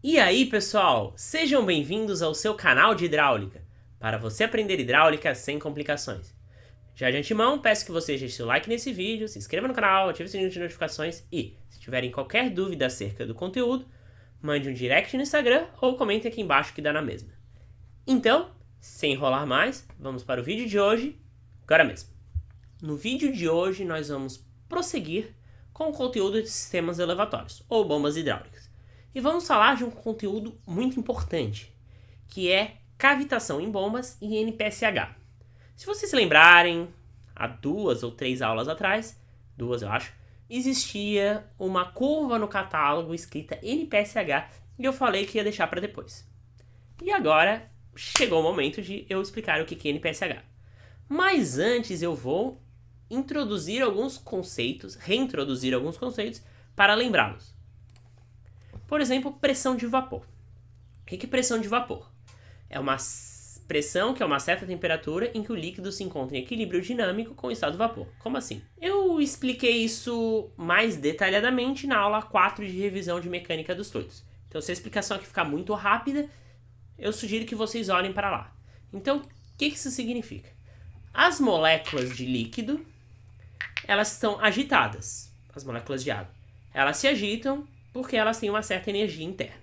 E aí, pessoal, sejam bem-vindos ao seu canal de hidráulica, para você aprender hidráulica sem complicações. Já de antemão, peço que você deixe seu like nesse vídeo, se inscreva no canal, ative o sininho de notificações e, se tiverem qualquer dúvida acerca do conteúdo, mande um direct no Instagram ou comente aqui embaixo que dá na mesma. Então, sem enrolar mais, vamos para o vídeo de hoje, agora mesmo. No vídeo de hoje, nós vamos prosseguir com o conteúdo de sistemas elevatórios, ou bombas hidráulicas. E vamos falar de um conteúdo muito importante, que é cavitação em bombas e NPSH. Se vocês se lembrarem, há 2 ou 3 aulas atrás, 2 eu acho, existia uma curva no catálogo escrita NPSH e eu falei que ia deixar para depois. E agora chegou o momento de eu explicar o que é NPSH. Mas antes eu vou reintroduzir alguns conceitos para lembrá-los. Por exemplo, pressão de vapor. O que é pressão de vapor? É uma pressão que é uma certa temperatura em que o líquido se encontra em equilíbrio dinâmico com o estado de vapor. Como assim? Eu expliquei isso mais detalhadamente na aula 4 de revisão de mecânica dos fluidos. Então, se a explicação aqui ficar muito rápida, eu sugiro que vocês olhem para lá. Então, o que isso significa? As moléculas de líquido, elas estão agitadas. As moléculas de água. Elas se agitam porque elas têm uma certa energia interna.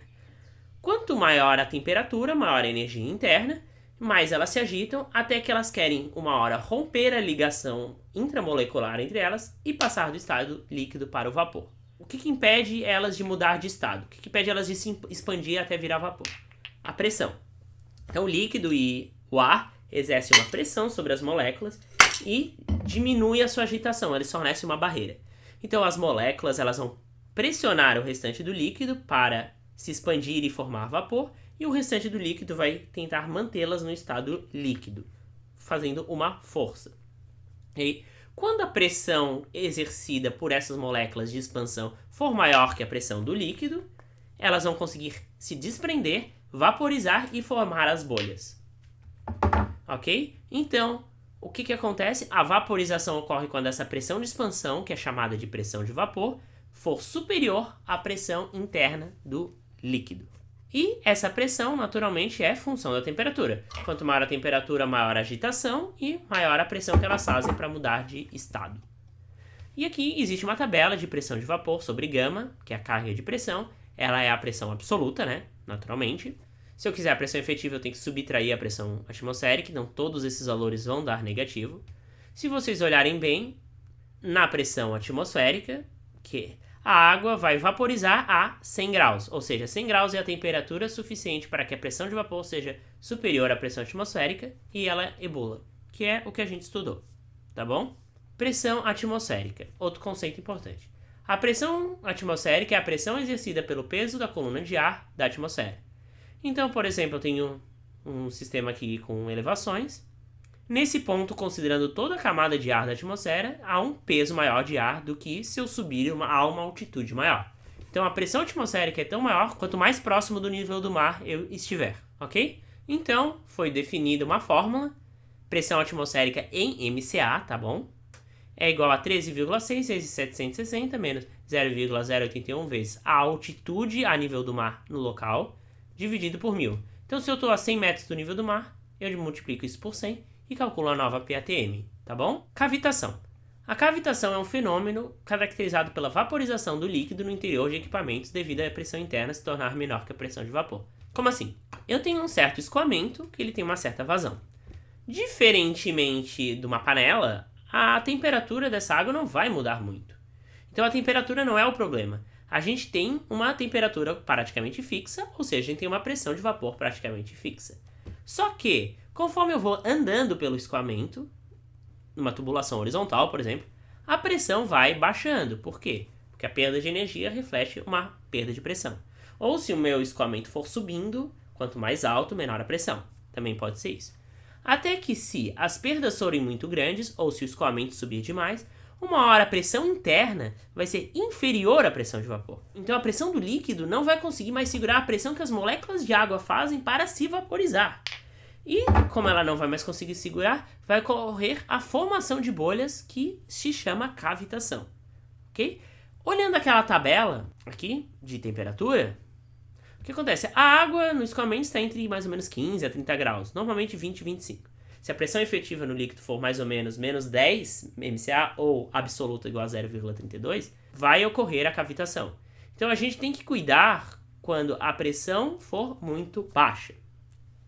Quanto maior a temperatura, maior a energia interna, mais elas se agitam até que elas querem uma hora romper a ligação intramolecular entre elas e passar do estado líquido para o vapor. O que impede elas de mudar de estado? O que impede elas de se expandir até virar vapor? A pressão. Então o líquido e o ar exercem uma pressão sobre as moléculas e diminui a sua agitação, eles fornecem uma barreira. Então as moléculas elas vão pressionar o restante do líquido para se expandir e formar vapor, e o restante do líquido vai tentar mantê-las no estado líquido, fazendo uma força. E quando a pressão exercida por essas moléculas de expansão for maior que a pressão do líquido, elas vão conseguir se desprender, vaporizar e formar as bolhas. Ok? Então, o que acontece? A vaporização ocorre quando essa pressão de expansão, que é chamada de pressão de vapor, for superior à pressão interna do líquido. E essa pressão, naturalmente, é função da temperatura. Quanto maior a temperatura, maior a agitação e maior a pressão que elas fazem para mudar de estado. E aqui existe uma tabela de pressão de vapor sobre gama, que é a carga de pressão. Ela é a pressão absoluta, né? Naturalmente. Se eu quiser a pressão efetiva, eu tenho que subtrair a pressão atmosférica, então todos esses valores vão dar negativo. Se vocês olharem bem, na pressão atmosférica, que a água vai vaporizar a 100 graus, ou seja, 100 graus é a temperatura suficiente para que a pressão de vapor seja superior à pressão atmosférica e ela ebula, que é o que a gente estudou, tá bom? Pressão atmosférica, outro conceito importante. A pressão atmosférica é a pressão exercida pelo peso da coluna de ar da atmosfera. Então, por exemplo, eu tenho um sistema aqui com elevações. Nesse ponto, considerando toda a camada de ar da atmosfera, há um peso maior de ar do que se eu subir a uma altitude maior. Então, a pressão atmosférica é tão maior quanto mais próximo do nível do mar eu estiver, ok? Então, foi definida uma fórmula, pressão atmosférica em MCA, tá bom? É igual a 13,6 vezes 760 menos 0,081 vezes a altitude a nível do mar no local, dividido por 1000. Então, se eu estou a 100 metros do nível do mar, eu multiplico isso por 100 e calculo a nova PATM, tá bom? Cavitação. A cavitação é um fenômeno caracterizado pela vaporização do líquido no interior de equipamentos devido à pressão interna se tornar menor que a pressão de vapor. Como assim? Eu tenho um certo escoamento que ele tem uma certa vazão. Diferentemente de uma panela, a temperatura dessa água não vai mudar muito. Então a temperatura não é o problema. A gente tem uma temperatura praticamente fixa, ou seja, a gente tem uma pressão de vapor praticamente fixa. Só que, conforme eu vou andando pelo escoamento, numa tubulação horizontal, por exemplo, a pressão vai baixando. Por quê? Porque a perda de energia reflete uma perda de pressão. Ou se o meu escoamento for subindo, quanto mais alto, menor a pressão. Também pode ser isso. Até que se as perdas forem muito grandes, ou se o escoamento subir demais, uma hora a pressão interna vai ser inferior à pressão de vapor. Então a pressão do líquido não vai conseguir mais segurar a pressão que as moléculas de água fazem para se vaporizar. E, como ela não vai mais conseguir segurar, vai ocorrer a formação de bolhas que se chama cavitação. Ok? Olhando aquela tabela aqui de temperatura, O que acontece? A água no escoamento está entre mais ou menos 15 a 30 graus, normalmente 20 e 25. Se a pressão efetiva no líquido for mais ou menos menos 10 MCA ou absoluta igual a 0,32, vai ocorrer a cavitação. Então a gente tem que cuidar quando a pressão for muito baixa,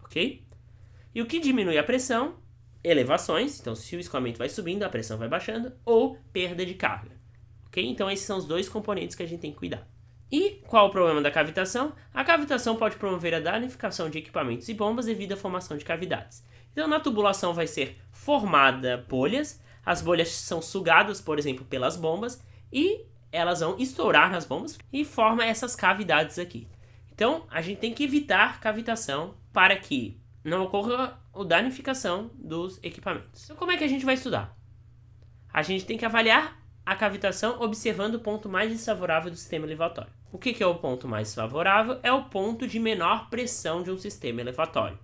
ok? E o que diminui a pressão? Elevações, então se o escoamento vai subindo, a pressão vai baixando, ou perda de carga, ok? Então esses são os dois componentes que a gente tem que cuidar. E qual o problema da cavitação? A cavitação pode promover a danificação de equipamentos e bombas devido à formação de cavidades. Então na tubulação vai ser formada bolhas, as bolhas são sugadas, por exemplo, pelas bombas, e elas vão estourar nas bombas e forma essas cavidades aqui. Então a gente tem que evitar cavitação para que não ocorra a danificação dos equipamentos. Então como é que a gente vai estudar? A gente tem que avaliar a cavitação observando o ponto mais desfavorável do sistema elevatório. O que é o ponto mais favorável? É o ponto de menor pressão de um sistema elevatório,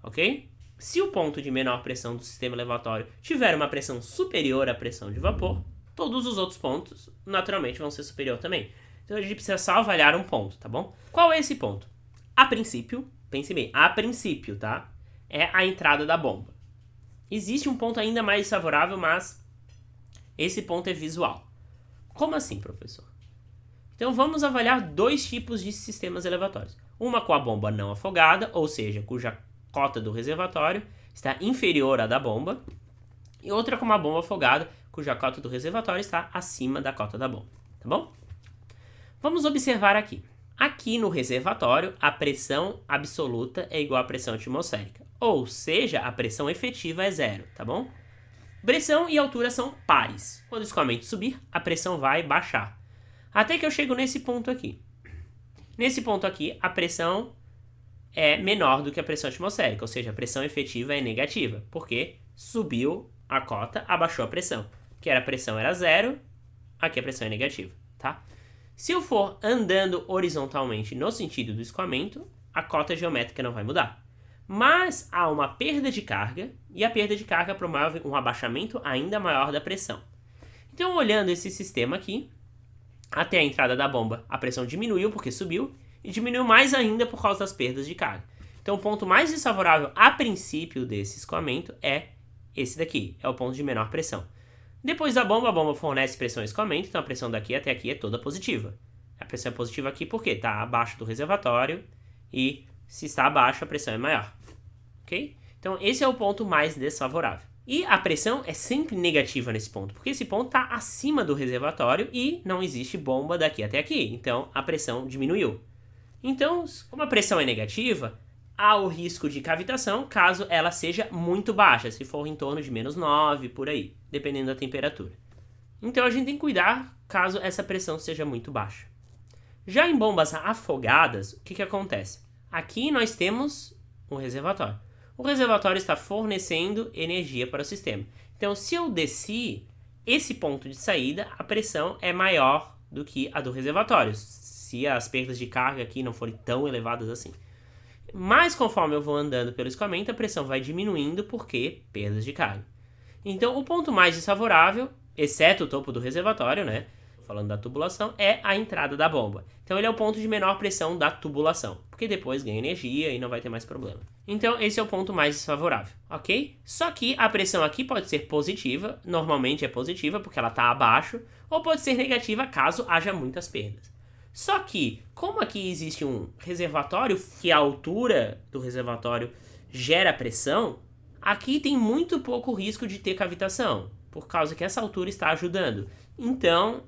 ok? Se o ponto de menor pressão do sistema elevatório tiver uma pressão superior à pressão de vapor, todos os outros pontos naturalmente vão ser superior também. Então a gente precisa só avaliar um ponto, tá bom? Qual é esse ponto? A princípio, pense bem, a princípio, tá? É a entrada da bomba. Existe um ponto ainda mais favorável, mas esse ponto é visual. Como assim, professor? Então vamos avaliar dois tipos de sistemas elevatórios. Uma com a bomba não afogada, ou seja, cuja cota do reservatório está inferior à da bomba. E outra com uma bomba afogada, cuja cota do reservatório está acima da cota da bomba. Tá bom? Vamos observar aqui. Aqui no reservatório, a pressão absoluta é igual à pressão atmosférica. Ou seja, a pressão efetiva é zero, tá bom? Pressão e altura são pares. Quando o escoamento subir, a pressão vai baixar. Até que eu chego nesse ponto aqui. Nesse ponto aqui, a pressão é menor do que a pressão atmosférica, ou seja, a pressão efetiva é negativa, porque subiu a cota, abaixou a pressão. A pressão era zero, aqui a pressão é negativa, tá? Se eu for andando horizontalmente no sentido do escoamento, a cota geométrica não vai mudar. Mas há uma perda de carga, e a perda de carga promove um abaixamento ainda maior da pressão. Então, olhando esse sistema aqui, até a entrada da bomba, a pressão diminuiu porque subiu, e diminuiu mais ainda por causa das perdas de carga. Então, o ponto mais desfavorável a princípio desse escoamento é esse daqui, é o ponto de menor pressão. Depois da bomba, a bomba fornece pressão e escoamento, então a pressão daqui até aqui é toda positiva. A pressão é positiva aqui porque está abaixo do reservatório, e se está abaixo, a pressão é maior. Ok? Então, esse é o ponto mais desfavorável. E a pressão é sempre negativa nesse ponto, porque esse ponto está acima do reservatório e não existe bomba daqui até aqui. Então, a pressão diminuiu. Então, como a pressão é negativa, há o risco de cavitação caso ela seja muito baixa, se for em torno de menos 9, por aí, dependendo da temperatura. Então, a gente tem que cuidar caso essa pressão seja muito baixa. Já em bombas afogadas, o que acontece? Aqui nós temos um reservatório. O reservatório está fornecendo energia para o sistema. Então, se eu desci esse ponto de saída, a pressão é maior do que a do reservatório, se as perdas de carga aqui não forem tão elevadas assim. Mas conforme eu vou andando pelo escoamento, a pressão vai diminuindo porque perdas de carga. Então, o ponto mais desfavorável, exceto o topo do reservatório, né? Falando da tubulação, é a entrada da bomba. Então ele é o ponto de menor pressão da tubulação, porque depois ganha energia e não vai ter mais problema. Então esse é o ponto mais desfavorável, ok? Só que a pressão aqui pode ser positiva, normalmente é positiva porque ela está abaixo, ou pode ser negativa caso haja muitas perdas. Só que, como aqui existe um reservatório, que a altura do reservatório gera pressão, aqui tem muito pouco risco de ter cavitação, por causa que essa altura está ajudando. Então,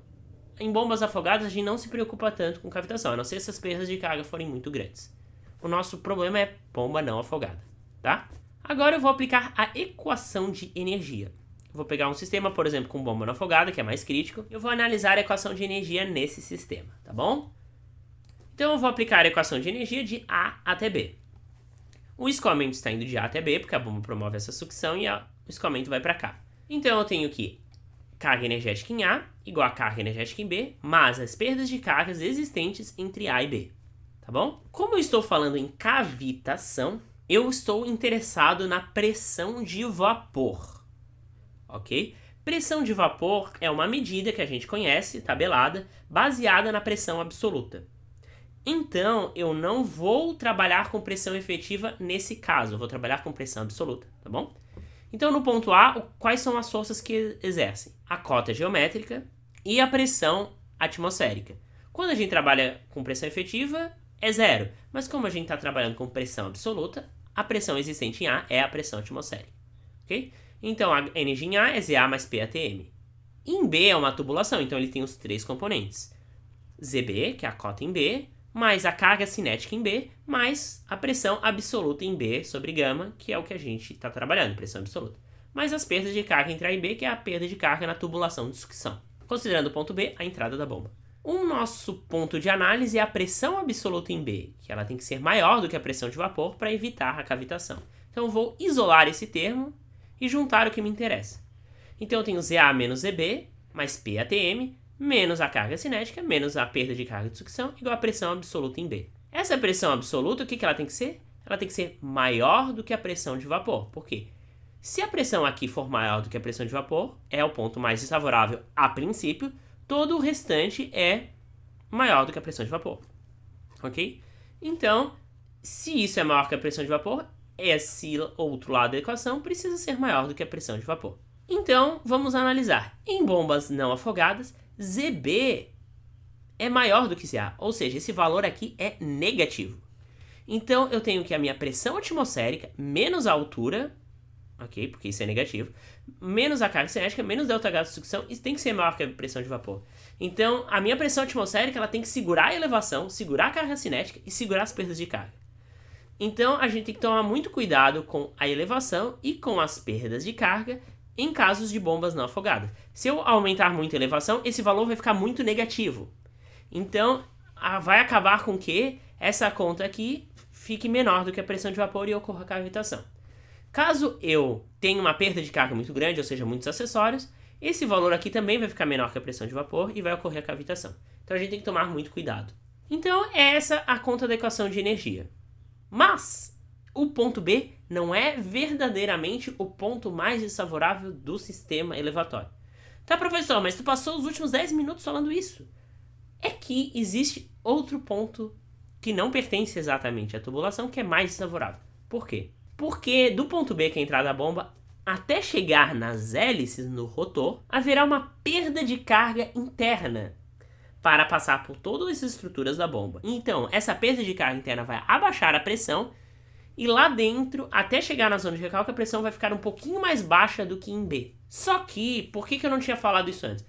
em bombas afogadas, a gente não se preocupa tanto com cavitação, a não ser se as perdas de carga forem muito grandes. O nosso problema é bomba não afogada, tá? Agora eu vou aplicar a equação de energia. Vou pegar um sistema, por exemplo, com bomba não afogada, que é mais crítico, e eu vou analisar a equação de energia nesse sistema, tá bom? Então eu vou aplicar a equação de energia de A até B. O escoamento está indo de A até B, porque a bomba promove essa sucção e o escoamento vai para cá. Então eu tenho que carga energética em A igual a carga energética em B, mais as perdas de cargas existentes entre A e B, tá bom? Como eu estou falando em cavitação, eu estou interessado na pressão de vapor, ok? Pressão de vapor é uma medida que a gente conhece, tabelada, baseada na pressão absoluta. Então, eu não vou trabalhar com pressão efetiva nesse caso, eu vou trabalhar com pressão absoluta, tá bom? Então, no ponto A, quais são as forças que exercem? A cota geométrica e a pressão atmosférica. Quando a gente trabalha com pressão efetiva, é zero. Mas como a gente está trabalhando com pressão absoluta, a pressão existente em A é a pressão atmosférica. Ok? Então, a energia em A é ZA mais PATM. Em B é uma tubulação, então ele tem os três componentes. ZB, que é a cota em B, mais a carga cinética em B, mais a pressão absoluta em B sobre gama, que é o que a gente está trabalhando, pressão absoluta. Mais as perdas de carga entre A e B, que é a perda de carga na tubulação de sucção. Considerando o ponto B, a entrada da bomba. O nosso ponto de análise é a pressão absoluta em B, que ela tem que ser maior do que a pressão de vapor para evitar a cavitação. Então eu vou isolar esse termo e juntar o que me interessa. Então eu tenho ZA menos ZB, mais PATM, menos a carga cinética, menos a perda de carga de sucção, igual a pressão absoluta em B. Essa pressão absoluta, o que ela tem que ser? Ela tem que ser maior do que a pressão de vapor. Por quê? Se a pressão aqui for maior do que a pressão de vapor, é o ponto mais desfavorável a princípio, todo o restante é maior do que a pressão de vapor. Ok? Então, se isso é maior que a pressão de vapor, esse outro lado da equação precisa ser maior do que a pressão de vapor. Então, vamos analisar. Em bombas não afogadas, ZB é maior do que ZA, ou seja, esse valor aqui é negativo. Então, eu tenho que a minha pressão atmosférica menos a altura, ok, porque isso é negativo, menos a carga cinética, menos ΔH de sucção, isso tem que ser maior que a pressão de vapor. Então, a minha pressão atmosférica ela tem que segurar a elevação, segurar a carga cinética e segurar as perdas de carga. Então, a gente tem que tomar muito cuidado com a elevação e com as perdas de carga em casos de bombas não afogadas. Se eu aumentar muito a elevação, esse valor vai ficar muito negativo. Então, vai acabar com que essa conta aqui fique menor do que a pressão de vapor e ocorra a cavitação. Caso eu tenha uma perda de carga muito grande, ou seja, muitos acessórios, esse valor aqui também vai ficar menor que a pressão de vapor e vai ocorrer a cavitação. Então, a gente tem que tomar muito cuidado. Então, é essa a conta da equação de energia. Mas o ponto B não é verdadeiramente o ponto mais desfavorável do sistema elevatório. Tá, professor, mas tu passou os últimos 10 minutos falando isso. É que existe outro ponto que não pertence exatamente à tubulação, que é mais desfavorável. Por quê? Porque do ponto B, que é a entrada da bomba, até chegar nas hélices no rotor, haverá uma perda de carga interna para passar por todas as estruturas da bomba. Então, essa perda de carga interna vai abaixar a pressão e lá dentro, até chegar na zona de recalque, a pressão vai ficar um pouquinho mais baixa do que em B. Só que, por que eu não tinha falado isso antes?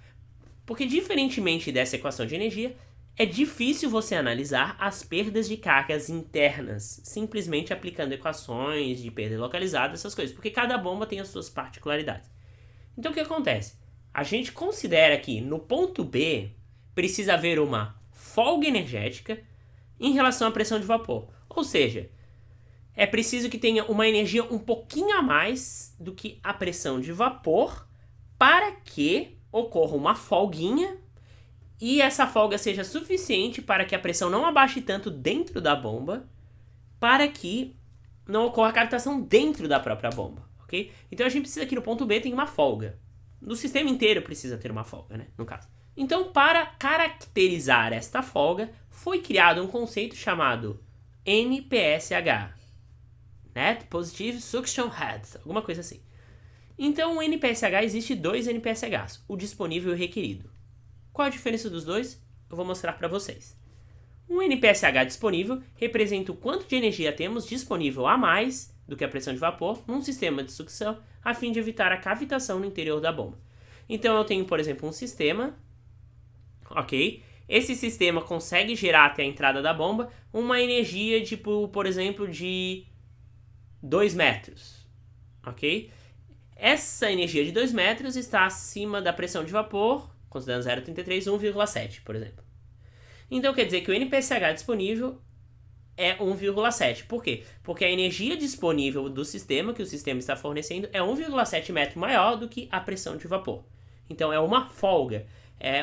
Porque, diferentemente dessa equação de energia, é difícil você analisar as perdas de cargas internas, simplesmente aplicando equações de perda localizada, essas coisas, porque cada bomba tem as suas particularidades. Então, o que acontece? A gente considera que no ponto B precisa haver uma folga energética em relação à pressão de vapor. Ou seja, é preciso que tenha uma energia um pouquinho a mais do que a pressão de vapor para que ocorra uma folguinha e essa folga seja suficiente para que a pressão não abaixe tanto dentro da bomba para que não ocorra cavitação dentro da própria bomba, ok? Então a gente precisa que no ponto B tenha uma folga. No sistema inteiro precisa ter uma folga, né? No caso. Então, para caracterizar esta folga, foi criado um conceito chamado NPSH. Net Positive Suction Head, alguma coisa assim. Então, o NPSH existe dois NPSHs, o disponível e o requerido. Qual a diferença dos dois? Eu vou mostrar para vocês. Um NPSH disponível representa o quanto de energia temos disponível a mais do que a pressão de vapor num sistema de sucção, a fim de evitar a cavitação no interior da bomba. Então, eu tenho, por exemplo, um sistema, ok? Esse sistema consegue gerar até a entrada da bomba uma energia, tipo, por exemplo, de 2 metros, ok? Essa energia de 2 metros está acima da pressão de vapor, considerando 0,33, 1,7, por exemplo. Então, quer dizer que o NPSH disponível é 1,7. Por quê? Porque a energia disponível do sistema, que o sistema está fornecendo, é 1,7 metro maior do que a pressão de vapor. Então, é uma folga.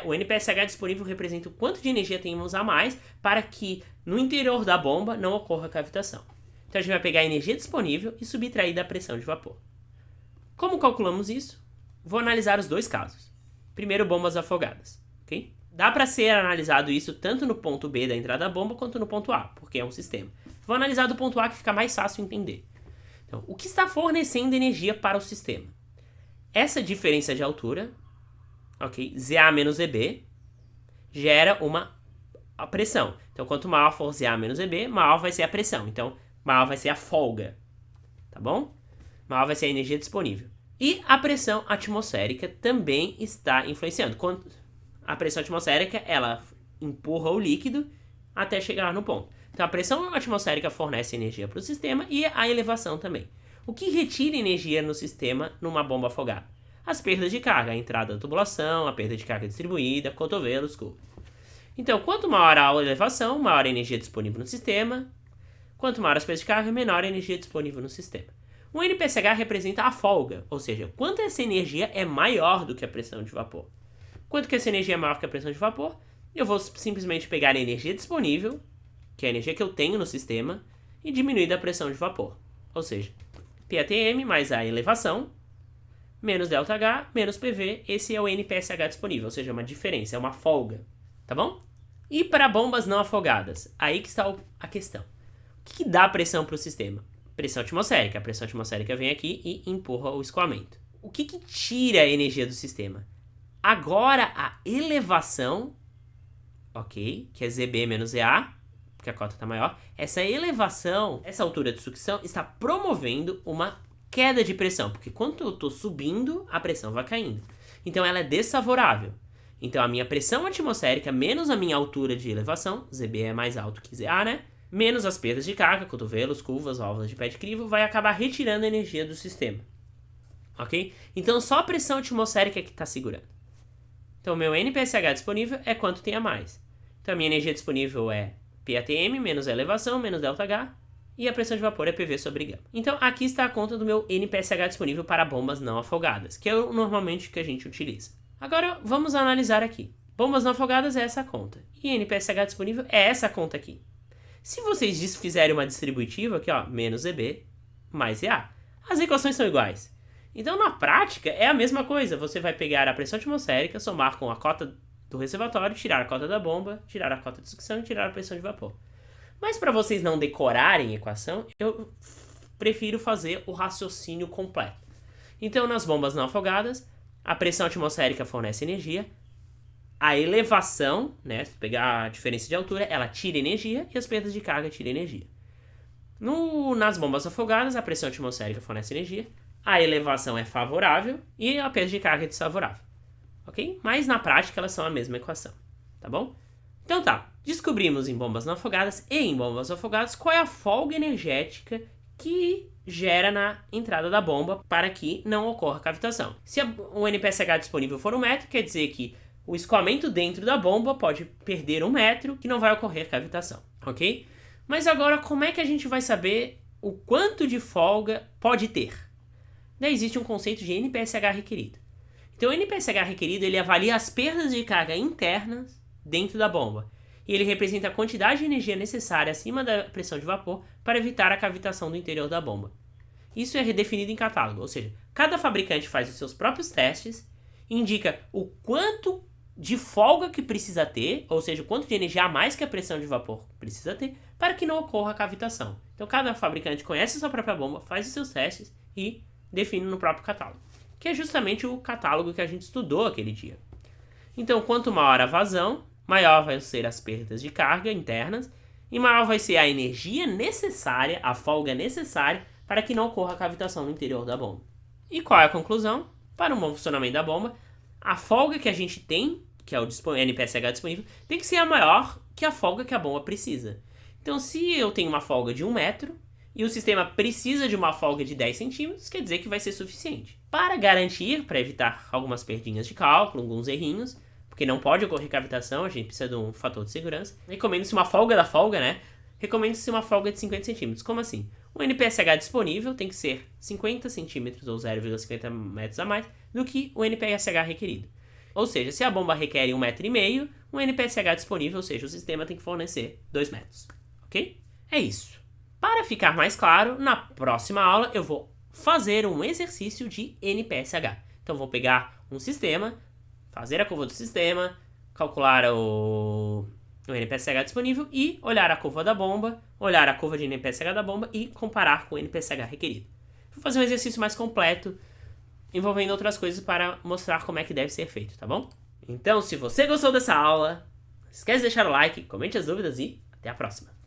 O NPSH disponível representa o quanto de energia temos a mais para que no interior da bomba não ocorra cavitação. Então, a gente vai pegar a energia disponível e subtrair da pressão de vapor. Como calculamos isso? Vou analisar os dois casos. Primeiro, bombas afogadas, ok? Dá para ser analisado isso tanto no ponto B da entrada da bomba quanto no ponto A, porque é um sistema. Vou analisar do ponto A que fica mais fácil entender. Então, o que está fornecendo energia para o sistema? Essa diferença de altura, ok, ZA menos ZB, gera a pressão. Então, quanto maior for ZA menos ZB, maior vai ser a pressão. Então, maior vai ser a folga, tá bom? Maior vai ser a energia disponível. E a pressão atmosférica também está influenciando. A pressão atmosférica, ela empurra o líquido até chegar no ponto. Então, a pressão atmosférica fornece energia para o sistema e a elevação também. O que retira energia no sistema numa bomba afogada? As perdas de carga, a entrada da tubulação, a perda de carga distribuída, cotovelos, curvas. Então, quanto maior a elevação, maior a energia disponível no sistema. Quanto maior as perdas de carga, menor a energia disponível no sistema. O NPSH representa a folga, ou seja, quanto essa energia é maior do que a pressão de vapor. Quanto que essa energia é maior que a pressão de vapor? Eu vou simplesmente pegar a energia disponível, que é a energia que eu tenho no sistema, e diminuir da pressão de vapor. Ou seja, PATM mais a elevação, menos ΔH, menos PV, esse é o NPSH disponível, ou seja, uma diferença, é uma folga, tá bom? E para bombas não afogadas, aí que está a questão. O que dá pressão para o sistema? Pressão atmosférica. A pressão atmosférica vem aqui e empurra o escoamento. O que tira a energia do sistema? Agora a elevação, ok, que é ZB menos EA, porque a cota está maior, essa elevação, essa altura de sucção está promovendo uma queda de pressão, porque quando eu estou subindo, a pressão vai caindo. Então ela é desfavorável. Então a minha pressão atmosférica menos a minha altura de elevação, ZB é mais alto que ZA, né? Menos as perdas de carga, cotovelos, curvas, válvulas de pé de crivo, vai acabar retirando a energia do sistema. Ok? Então só a pressão atmosférica que está segurando. Então, o meu NPSH disponível é quanto tem a mais. Então, a minha energia disponível é PATM menos a elevação, menos ΔH, e a pressão de vapor é PV sobre γ. Então, aqui está a conta do meu NPSH disponível para bombas não afogadas, que é normalmente o que a gente utiliza. Agora, vamos analisar aqui. Bombas não afogadas é essa conta, e NPSH disponível é essa conta aqui. Se vocês fizerem uma distributiva aqui, ó, menos ZB mais EA, as equações são iguais. Então, na prática, é a mesma coisa. Você vai pegar a pressão atmosférica, somar com a cota do reservatório, tirar a cota da bomba, tirar a cota de sucção e tirar a pressão de vapor. Mas para vocês não decorarem a equação, eu prefiro fazer o raciocínio completo. Então, nas bombas não afogadas, a pressão atmosférica fornece energia, a elevação, né, se pegar a diferença de altura, ela tira energia e as perdas de carga tiram energia. Nas bombas afogadas, a pressão atmosférica fornece energia, a elevação é favorável e a perda de carga é desfavorável, ok? Mas na prática elas são a mesma equação, tá bom? Então tá, descobrimos em bombas não afogadas e em bombas afogadas qual é a folga energética que gera na entrada da bomba para que não ocorra cavitação. Se o NPSH disponível for 1 metro, quer dizer que o escoamento dentro da bomba pode perder 1 metro, que não vai ocorrer cavitação, ok? Mas agora como é que a gente vai saber o quanto de folga pode ter? Daí existe um conceito de NPSH requerido. Então o NPSH requerido ele avalia as perdas de carga internas dentro da bomba. E ele representa a quantidade de energia necessária acima da pressão de vapor para evitar a cavitação do interior da bomba. Isso é redefinido em catálogo, ou seja, cada fabricante faz os seus próprios testes e indica o quanto de folga que precisa ter, ou seja, o quanto de energia a mais que a pressão de vapor precisa ter para que não ocorra a cavitação. Então cada fabricante conhece a sua própria bomba, faz os seus testes e define no próprio catálogo, que é justamente o catálogo que a gente estudou aquele dia. Então, quanto maior a vazão, maior vai ser as perdas de carga internas e maior vai ser a energia necessária, a folga necessária para que não ocorra a cavitação no interior da bomba. E qual é a conclusão? Para um bom funcionamento da bomba, a folga que a gente tem, que é o NPSH disponível, tem que ser a maior que a folga que a bomba precisa. Então, se eu tenho uma folga de 1 metro, e o sistema precisa de uma folga de 10 centímetros, quer dizer que vai ser suficiente. Para garantir, para evitar algumas perdinhas de cálculo, alguns errinhos, porque não pode ocorrer cavitação, a gente precisa de um fator de segurança, recomenda-se uma folga da folga, né? Recomenda-se uma folga de 50 centímetros. Como assim? O NPSH disponível tem que ser 50 centímetros ou 0,50 metros a mais do que o NPSH requerido. Ou seja, se a bomba requer 1,5 metro, o NPSH disponível, ou seja, o sistema tem que fornecer 2 metros. Ok? É isso. Para ficar mais claro, na próxima aula eu vou fazer um exercício de NPSH. Então vou pegar um sistema, fazer a curva do sistema, calcular o NPSH disponível e olhar a curva da bomba, olhar a curva de NPSH da bomba e comparar com o NPSH requerido. Vou fazer um exercício mais completo, envolvendo outras coisas para mostrar como é que deve ser feito, tá bom? Então, se você gostou dessa aula, não esquece de deixar o like, comente as dúvidas e até a próxima!